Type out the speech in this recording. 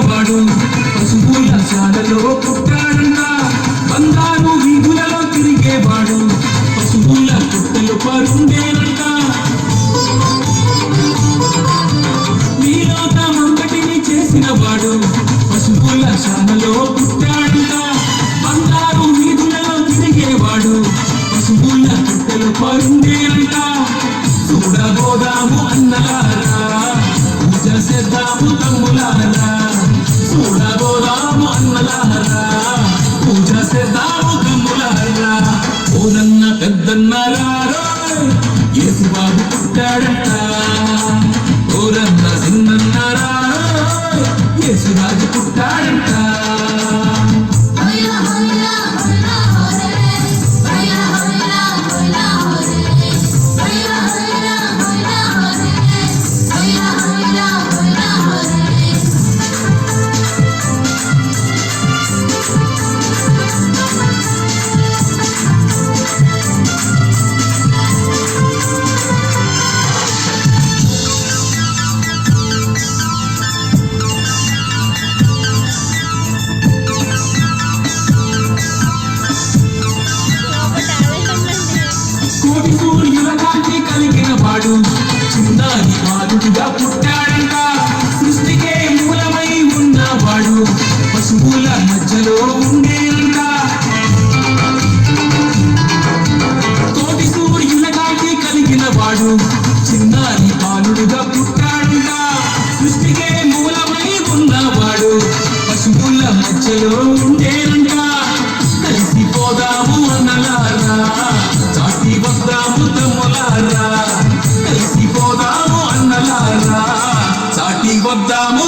వాడు పశువుల శాలలో పుట్టాడన్నా బంగారు వీధులలో తిరిగేవాడు పశువుల పుట్టలు పరుండేనంట నీలోకమంతటిని చేసిన వాడు పశువుల శాలలో పుట్టాడంట బంగారు వీధులలో తిరిగేవాడు పశువుల పుట్టలు పరుండేనంట చూడబోదాము అన్నలారా పూజ చేద్దాము తమ్ములారా చూడబోదాము అన్నలారా పూజ చేద్దాము తమ్ములారా ఓనన్న పెద్దన్నలారా యేసుబాబు పుట్టాడంట ఓరన్న చిన్నన్నలారా యేసురాజు పుట్టాడంట కోటి సూర్యుల కాంతి కలిగిన వాడు చిన్నారి బాలుడిగా పుట్టాడంట సృష్టికే మూలమై ఉన్నవాడు పశువుల మధ్యలో ఉండేనంట కోటి సూర్యుల కాంతి కలిగిన వాడు చిన్నారి బాలుడిగా పుట్టాడంట సృష్టికే మూలమై ఉన్నవాడు పశువుల మధ్యలో ఉండేనంట కలిసిపోదాము అన్నలారా చాటి వద్దాము తమ్ములారా కలిసిపోదాము అన్నలారా చాటి వద్దాము